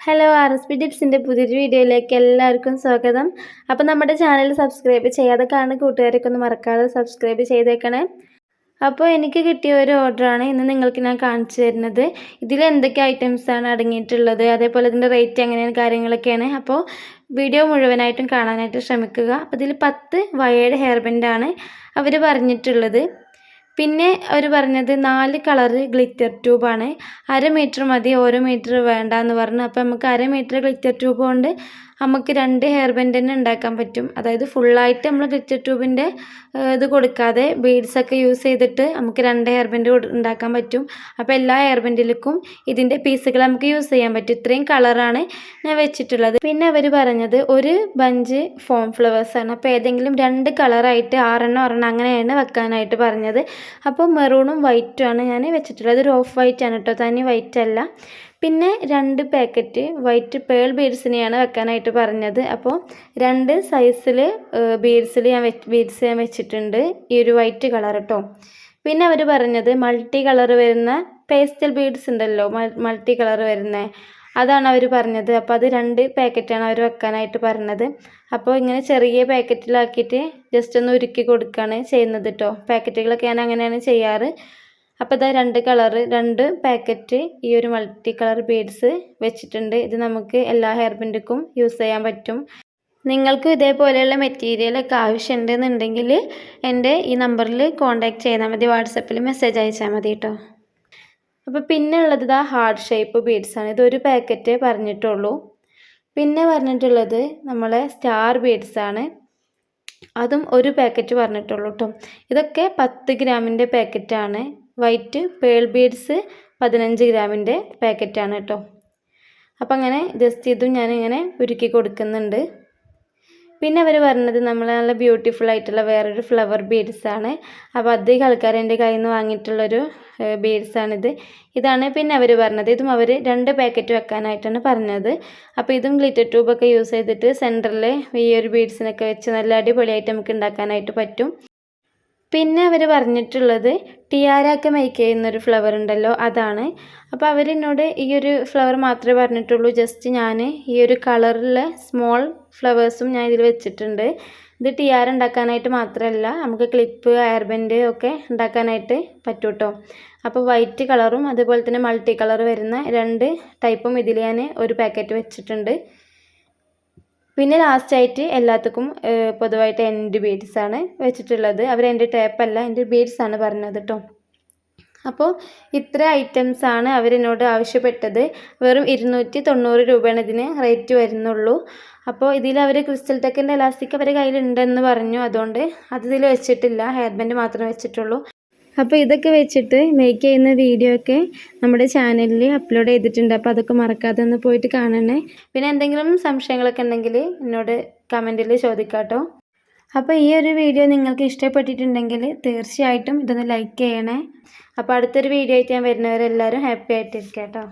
Hello RSP ടിപ്സിൻ്റെ പുതിയൊരു വീഡിയോയിലേക്ക് എല്ലാവർക്കും സ്വാഗതം. അപ്പോൾ നമ്മുടെ ചാനൽ സബ്സ്ക്രൈബ് ചെയ്യാതെ കാണുന്ന കൂട്ടുകാരൊക്കെ ഒന്ന് മറക്കാതെ സബ്സ്ക്രൈബ് ചെയ്തേക്കണേ. അപ്പോൾ എനിക്ക് കിട്ടിയ ഒരു ഓർഡറാണ് ഇന്ന് നിങ്ങൾക്ക് ഞാൻ കാണിച്ചു തരുന്നത്. ഇതിൽ എന്തൊക്കെ ഐറ്റംസാണ് അടങ്ങിയിട്ടുള്ളത്, അതേപോലെ ഇതിൻ്റെ റേറ്റ് എങ്ങനെയാണ് കാര്യങ്ങളൊക്കെയാണ്. അപ്പോൾ വീഡിയോ മുഴുവനായിട്ടും കാണാനായിട്ട് ശ്രമിക്കുക. അപ്പോൾ ഇതിൽ 10 വയേർഡ് ഹെയർ ബാൻഡാണ് അവർ പറഞ്ഞിട്ടുള്ളത്. പിന്നെ അവർ പറഞ്ഞത് 4 കളറ് ഗ്ലിറ്റർ ട്യൂബാണ്. 1/2 മീറ്റർ മതി, ഓരോ മീറ്റർ വേണ്ടാന്ന് പറഞ്ഞു. അപ്പോൾ നമുക്ക് 1/2 മീറ്റർ ഗ്ലിറ്റർ ട്യൂബ് കൊണ്ട് നമുക്ക് 2 ഹെയർ ബാൻഡ് തന്നെ ഉണ്ടാക്കാൻ പറ്റും. അതായത് ഫുള്ളായിട്ട് നമ്മൾ ഗ്ലിറ്റർ ട്യൂബിൻ്റെ ഇത് കൊടുക്കാതെ ബീഡ്സൊക്കെ യൂസ് ചെയ്തിട്ട് നമുക്ക് 2 ഹെയർ ബാൻഡ് ഉണ്ടാക്കാൻ പറ്റും. അപ്പോൾ എല്ലാ ഹെയർ ബാൻഡിലേക്കും ഇതിൻ്റെ പീസുകൾ നമുക്ക് യൂസ് ചെയ്യാൻ പറ്റും. ഇത്രയും കളറാണ് ഞാൻ വെച്ചിട്ടുള്ളത്. പിന്നെ അവർ പറഞ്ഞത് ഒരു ബഞ്ച് ഫോം ഫ്ലവേഴ്സാണ്. അപ്പോൾ ഏതെങ്കിലും 2 കളറായിട്ട് 6 അങ്ങനെയാണ് വെക്കാനായിട്ട് പറഞ്ഞത്. അപ്പോൾ മെറൂണും വൈറ്റും ആണ് ഞാൻ വെച്ചിട്ടുള്ളത്. ഒരു ഓഫ് വൈറ്റ് ആണ് കേട്ടോ, തനി വൈറ്റ് അല്ല. പിന്നെ 2 പാക്കറ്റ് വൈറ്റ് പേൾ ബീഡ്സിനെയാണ് വെക്കാനായിട്ട് പറഞ്ഞത്. അപ്പോൾ 2 സൈസിൽ ബീഡ്സ് ഞാൻ വെച്ചിട്ടുണ്ട്, ഈ ഒരു വൈറ്റ് കളർ കേട്ടോ. പിന്നെ അവർ പറഞ്ഞത് മൾട്ടി കളർ വരുന്ന പേസ്റ്റൽ ബീഡ്സ് ഉണ്ടല്ലോ, മൾട്ടി കളർ വരുന്നത്, അതാണ് അവർ പറഞ്ഞത്. അപ്പോൾ അത് 2 പാക്കറ്റാണ് അവർ വെക്കാനായിട്ട് പറഞ്ഞത്. അപ്പോൾ ഇങ്ങനെ ചെറിയ പാക്കറ്റിലാക്കിയിട്ട് ജസ്റ്റ് ഒന്ന് ഉരുക്കി കൊടുക്കുകയാണ് ചെയ്യുന്നത് കേട്ടോ. പാക്കറ്റുകളൊക്കെ ഞാൻ അങ്ങനെയാണ് ചെയ്യാറ്. അപ്പോൾ ഇതാ 2 കളറ് 2 പാക്കറ്റ് ഈ ഒരു മൾട്ടി കളർ ബീഡ്സ് വെച്ചിട്ടുണ്ട്. ഇത് നമുക്ക് എല്ലാ ഹെയർ ബാൻഡിനും യൂസ് ചെയ്യാൻ പറ്റും. നിങ്ങൾക്ക് ഇതേപോലെയുള്ള മെറ്റീരിയലൊക്കെ ആവശ്യമുണ്ടെന്നുണ്ടെങ്കിൽ എൻ്റെ ഈ നമ്പറിൽ കോൺടാക്റ്റ് ചെയ്താൽ മതി, വാട്സപ്പിൽ മെസ്സേജ് അയച്ചാൽ മതി കേട്ടോ. അപ്പോൾ പിന്നെ ഉള്ളത് ഇതാ ഹാർട്ട് ഷേപ്പ് ബീഡ്സാണ്. ഇതൊരു പാക്കറ്റ് പറഞ്ഞിട്ടുള്ളൂ. പിന്നെ പറഞ്ഞിട്ടുള്ളത് നമ്മളെ സ്റ്റാർ ബീഡ്സാണ്, അതും ഒരു പാക്കറ്റ് പറഞ്ഞിട്ടുള്ളൂ കേട്ടോ. ഇതൊക്കെ 10 ഗ്രാമിൻ്റെ പാക്കറ്റാണ്. വൈറ്റ് പേൾ ബീഡ്സ് 15 ഗ്രാമിൻ്റെ പാക്കറ്റാണ് കേട്ടോ. അപ്പം അങ്ങനെ ജസ്റ്റ് ഇതും ഞാനിങ്ങനെ ഉരുക്കി കൊടുക്കുന്നുണ്ട്. പിന്നെ അവർ പറഞ്ഞത് നമ്മൾ നല്ല ബ്യൂട്ടിഫുൾ ആയിട്ടുള്ള വേറൊരു ഫ്ലവർ ബീഡ്സാണ്. അപ്പോൾ അധികം ആൾക്കാർ എൻ്റെ കയ്യിൽ നിന്ന് വാങ്ങിയിട്ടുള്ളൊരു ബീഡ്സാണിത്. ഇതാണ് പിന്നെ അവർ പറഞ്ഞത്. ഇതും അവർ 2 പാക്കറ്റ് വെക്കാനായിട്ടാണ് പറഞ്ഞത്. അപ്പോൾ ഇതും ഗ്ലിറ്റർ ട്യൂബൊക്കെ യൂസ് ചെയ്തിട്ട് സെൻറ്ററിൽ ഈ ഒരു ബീഡ്സിനൊക്കെ വെച്ച് നല്ല അടിപൊളിയായിട്ട് നമുക്ക് ഉണ്ടാക്കാനായിട്ട് പറ്റും. പിന്നെ അവർ പറഞ്ഞിട്ടുള്ളത് ടിയാരൊക്കെ മേക്ക് ചെയ്യുന്നൊരു ഫ്ലവർ ഉണ്ടല്ലോ, അതാണ്. അപ്പോൾ അവരെന്നോട് ഈ ഒരു ഫ്ലവർ മാത്രമേ പറഞ്ഞിട്ടുള്ളൂ. ജസ്റ്റ് ഞാൻ ഈ ഒരു കളറിലെ സ്മോൾ ഫ്ലവേഴ്സും ഞാൻ ഇതിൽ വെച്ചിട്ടുണ്ട്. ഇത് ടിയാര ഉണ്ടാക്കാനായിട്ട് മാത്രമല്ല, നമുക്ക് ക്ലിപ്പ് ഹെയർ ബാൻഡ് ഒക്കെ ഉണ്ടാക്കാനായിട്ട് പറ്റും കേട്ടോ. അപ്പോൾ വൈറ്റ് കളറും അതുപോലെ തന്നെ മൾട്ടി കളർ വരുന്ന 2 ടൈപ്പും ഇതിൽ ഞാൻ ഒരു പാക്കറ്റ് വെച്ചിട്ടുണ്ട്. പിന്നെ ലാസ്റ്റായിട്ട് എല്ലാവർക്കും പൊതുവായിട്ട് എൻഡ് ബീഡ്സാണ് വെച്ചിട്ടുള്ളത്. അവർ എൻ്റെ ടേപ്പല്ല, എൻ്റെ ബീഡ്സാണ് പറഞ്ഞത് കേട്ടോ. അപ്പോൾ ഇത്ര ഐറ്റംസാണ് അവരെന്നോട് ആവശ്യപ്പെട്ടത്. വെറും 290 രൂപയാണ് ഇതിന് റേറ്റ് വരുന്നുള്ളൂ. അപ്പോൾ ഇതിൽ അവർ ക്രിസ്റ്റൽ ടെക്കിൻ്റെ എലാസ്റ്റിക് അവരുടെ കയ്യിലുണ്ടെന്ന് പറഞ്ഞു, അതുകൊണ്ട് അത് ഇതിൽ വെച്ചിട്ടില്ല, ഹെയർ ബാൻഡ് മാത്രമേ വെച്ചിട്ടുള്ളൂ. അപ്പോൾ ഇതൊക്കെ വെച്ചിട്ട് മേക്ക് ചെയ്യുന്ന വീഡിയോ ഒക്കെ നമ്മുടെ ചാനലിൽ അപ്ലോഡ് ചെയ്തിട്ടുണ്ട്. അപ്പോൾ അതൊക്കെ മറക്കാതെ ഒന്ന് പോയിട്ട് കാണണേ. പിന്നെ എന്തെങ്കിലും സംശയങ്ങളൊക്കെ ഉണ്ടെങ്കിൽ എന്നോട് കമൻറ്റിൽ ചോദിക്കാം കേട്ടോ. അപ്പോൾ ഈ ഒരു വീഡിയോ നിങ്ങൾക്ക് ഇഷ്ടപ്പെട്ടിട്ടുണ്ടെങ്കിൽ തീർച്ചയായിട്ടും ഇതൊന്ന് ലൈക്ക് ചെയ്യണേ. അപ്പോൾ അടുത്തൊരു വീഡിയോ ആയിട്ട് ഞാൻ വരുന്നവരെല്ലാവരും ഹാപ്പി ആയിട്ടിരിക്കാം കേട്ടോ.